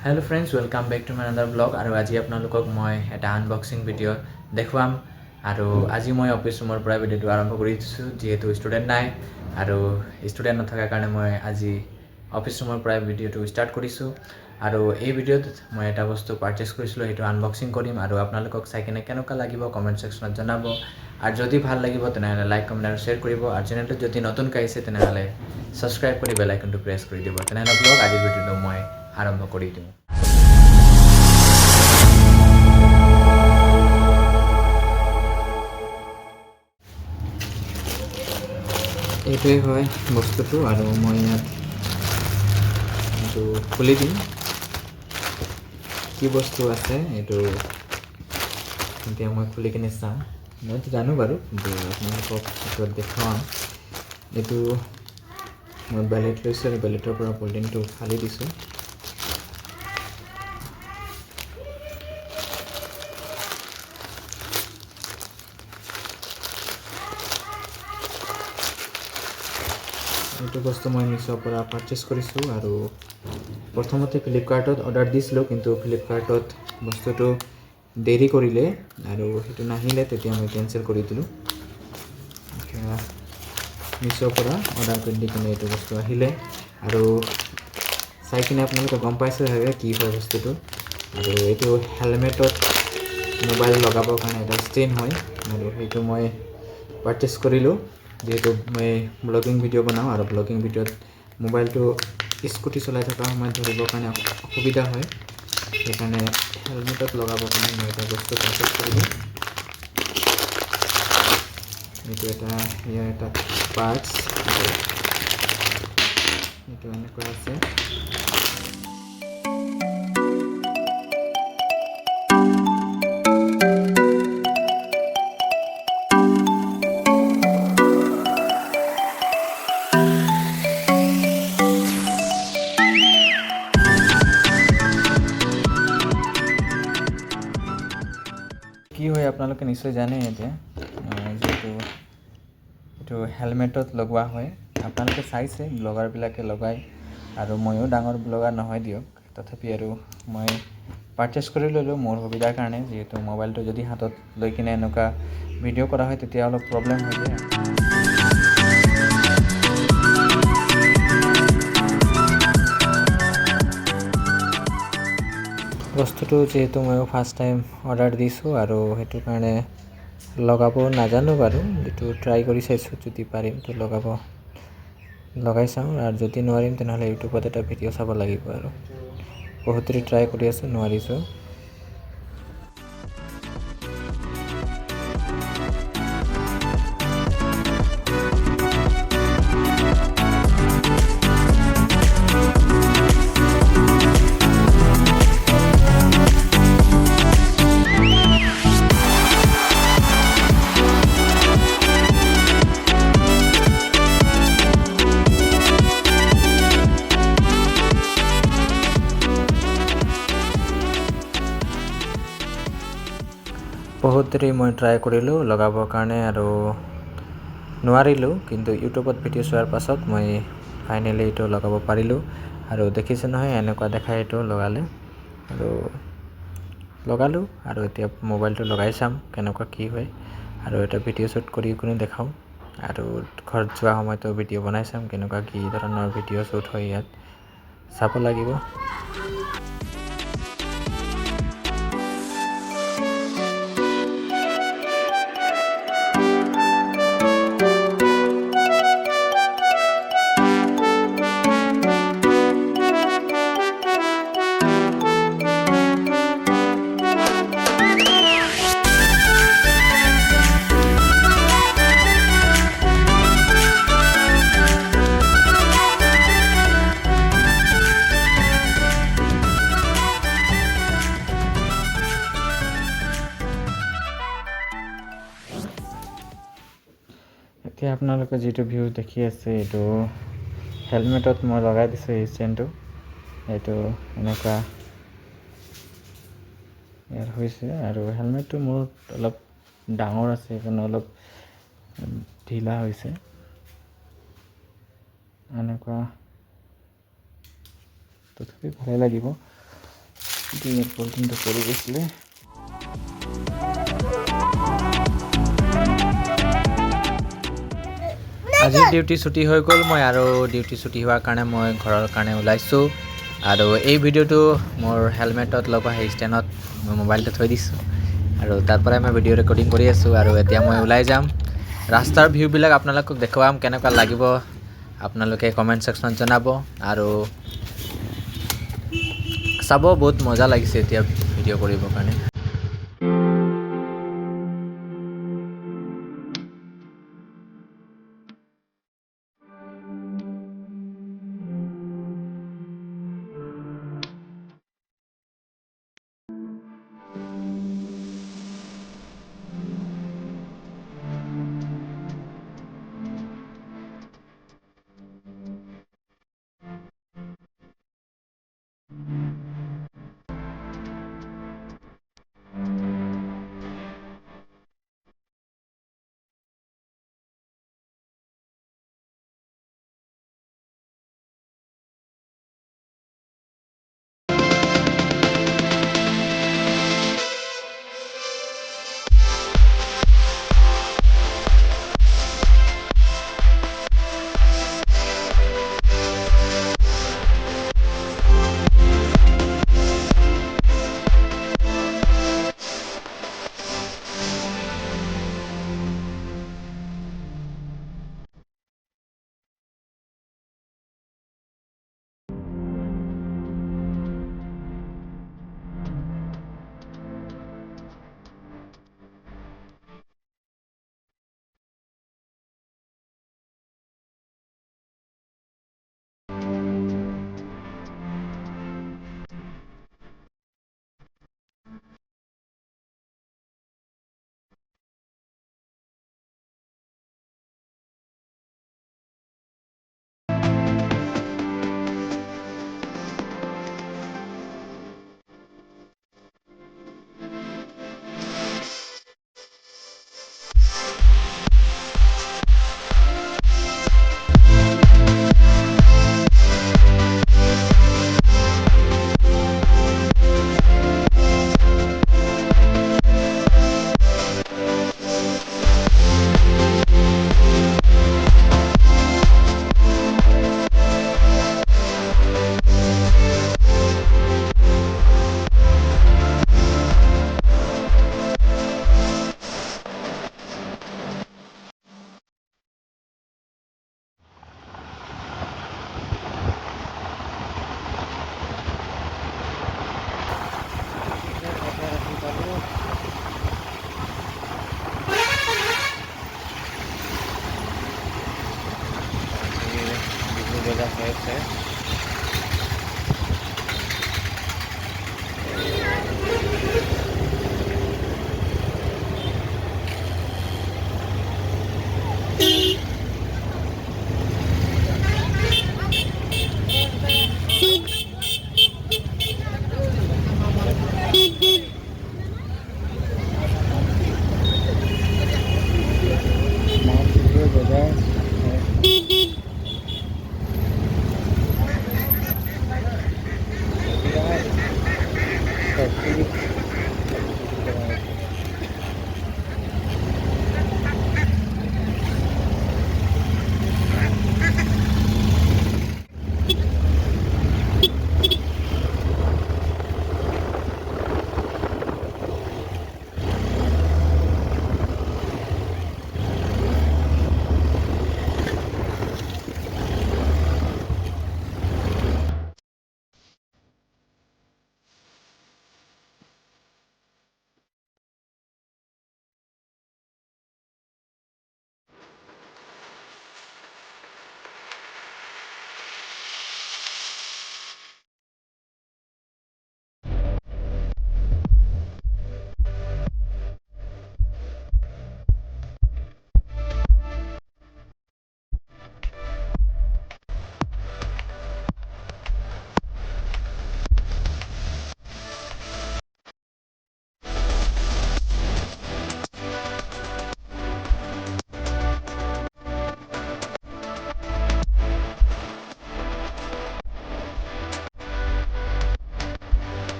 Hello friends, welcome back to my another vlog. আৰু আজি আপোনালোকক মই এটা আনবক্সিং ভিডিঅ' দেখুৱাম আৰু আজি মই অফিচ ৰুমৰ পৰা ভিডিঅ'টো আৰম্ভ কৰি দিছোঁ যিহেতু ষ্টুডেণ্ট নাই আৰু ষ্টুডেণ্ট নথকাৰ কাৰণে মই আজি অফিচ ৰুমৰ পৰা ভিডিঅ'টো ষ্টাৰ্ট কৰিছোঁ আৰু এই ভিডিঅ'ত মই এটা বস্তু পাৰচেজ কৰিছিলোঁ সেইটো আনবক্সিং কৰিম আৰু আপোনালোকক চাই কিনে কেনেকুৱা লাগিব কমেণ্ট ছেকশ্যনত জনাব আৰু যদি ভাল লাগিব তেনেহ'লে লাইক কমেণ্ট আৰু শ্বেয়াৰ কৰিব আৰু চেনেলটো যদি নতুনকৈ আহিছে তেনেহ'লে ছাবস্ক্ৰাইব কৰি বেল আইকনটো প্ৰেছ কৰি দিব তেনেহ'লে ব্লগ আজিৰ ভিডিঅ'টো মই আৰম্ভ কৰি দিওঁ এইটোৱে হয় বস্তুটো আৰু মই ইয়াত এইটো খুলি দিম কি বস্তু আছে এইটো এতিয়া মই খুলি কিনে চাওঁ মইতো জানো বাৰু কিন্তু আপোনালোকক এইটো দেখুৱাম এইটো মই বেলেট লৈছোঁ আৰু বেলেটৰ পৰা পলিথিনটো ফালি দিছোঁ এইটো বস্তু মই মিছ'ৰ পৰা পাৰচেজ কৰিছোঁ আৰু প্ৰথমতে ফ্লিপকাৰ্টত অৰ্ডাৰ দিছিলোঁ কিন্তু ফ্লিপকাৰ্টত বস্তুটো দেৰি কৰিলে আৰু সেইটো নাহিলে তেতিয়া মই কেনচেল কৰি দিলোঁ মিছ'ৰ পৰা অৰ্ডাৰ কৰি দি কিনে এইটো বস্তু আহিলে আৰু চাই কিনে আপোনালোকে গম পাইছে চাগে কি হয় বস্তুটো আৰু এইটো হেলমেটত মোবাইল লগাবৰ কাৰণে এটা ষ্টেণ্ড হয় আৰু সেইটো মই পাৰচেজ কৰিলোঁ যেহেতু মই ব্লগিং ভিডিঅ' বনাওঁ আৰু ব্লগিং ভিডিঅ'ত মোবাইলটো স্কুটি চলাই থকা সময়ত ধৰিবৰ কাৰণে অসুবিধা হয় সেইকাৰণে হেলমেটত লগাবৰ কাৰণে মই এটা বস্তু পাৰচেজ কৰিলোঁ এইটো এটা ইয়াৰ এটা পাৰ্টছ এইটো এনেকুৱা আছে কি হয় আপোনালোকে নিশ্চয় জানে এতিয়া যেহেতু এইটো হেলমেটত লগোৱা হয় আপোনালোকে চাইছে ব্লগাৰবিলাকে লগায় আৰু ময়ো ডাঙৰ ব্লগাৰ নহয় দিয়ক তথাপি আৰু মই পাৰচেজ কৰি ল'লোঁ মোৰ সুবিধাৰ কাৰণে যিহেতু মোবাইলটো যদি হাতত লৈ কিনে এনেকুৱা ভিডিঅ' কৰা হয় তেতিয়া অলপ প্ৰব্লেম হৈ যায় বস্তুটো যিহেতু মই ফাৰ্ষ্ট টাইম অৰ্ডাৰ দিছোঁ আৰু সেইটো কাৰণে লগাব নাজানো বাৰু এইটো ট্ৰাই কৰি চাইছোঁ যদি পাৰিম তো লগাই চাওঁ আৰু যদি নোৱাৰিম তেনেহ'লে ইউটিউবত এটা ভিডিঅ' চাব লাগিব আৰু বহুতৰি ট্ৰাই কৰি আছোঁ নোৱাৰিছোঁ বহুত দেৰি মই ট্ৰাই কৰিলোঁ লগাবৰ কাৰণে আৰু নোৱাৰিলোঁ কিন্তু ইউটিউবত ভিডিঅ' চোৱাৰ পাছত মই ফাইনেলি এইটো লগাব পাৰিলোঁ আৰু দেখিছে নহয় এনেকুৱা দেখাই এইটো লগালে আৰু লগালোঁ আৰু এতিয়া মোবাইলটো লগাই চাম কেনেকুৱা কি হয় আৰু এটা ভিডিঅ' শ্বুট কৰি কিনে দেখাওঁ আৰু ঘৰত যোৱা সময়তো ভিডিঅ' বনাই চাম কেনেকুৱা কি ধৰণৰ ভিডিঅ' শ্বুট হয় ইয়াত চাব লাগিব এতিয়া আপোনালোকে যেটো ভিউ দেখি আছে এইটো হেলমেটত মই লগাই দিছোঁ এই ষ্টেণ্ডটো এইটো এনেকুৱা ইয়াৰ হৈছে আৰু হেলমেটটো মোৰ অলপ ডাঙৰ আছে সেইকাৰণে অলপ ঢিলা হৈছে এনেকুৱা তথাপি ভালে লাগিব দিনের পর দিন তো চলে গেছিলে আজি ডিউটি ছুটি হৈ গ'ল মই আৰু ডিউটি ছুটি হোৱাৰ কাৰণে মই ঘৰৰ কাৰণে ওলাইছোঁ আৰু এই ভিডিঅ'টো মোৰ হেলমেটত লগোৱা সেই ষ্টেণ্ডত মই মোবাইলটো থৈ দিছোঁ আৰু তাৰ পৰাই মই ভিডিঅ' ৰেকৰ্ডিং কৰি আছোঁ আৰু এতিয়া মই ওলাই যাম ৰাস্তাৰ ভিউবিলাক আপোনালোকক দেখুৱাম কেনেকুৱা লাগিব আপোনালোকে কমেণ্ট ছেকশ্যনত জনাব আৰু চাব বহুত মজা লাগিছে এতিয়া ভিডিঅ' কৰিবৰ কাৰণে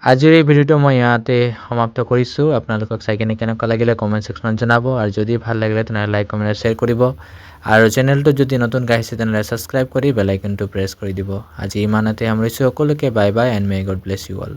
আজিৰ এই ভিডিঅ'টো মই ইয়াতে সমাপ্ত কৰিছোঁ। আপোনালোকক চাই কিনে কেনেকুৱা লাগিলে কমেণ্ট ছেকশ্যনত জনাব, আৰু যদি ভাল লাগিলে তেনেহ'লে লাইক কমেণ্ট আৰু শ্বেয়াৰ কৰিব, আৰু চেনেলটোত যদি নতুনকৈ আহিছে তেনেহ'লে ছাবস্ক্ৰাইব কৰি বেল আইকনটো প্ৰেছ কৰি দিব। আজি ইমানতে সামৰিছোঁ। সকলোকে bye bye and may God bless you all.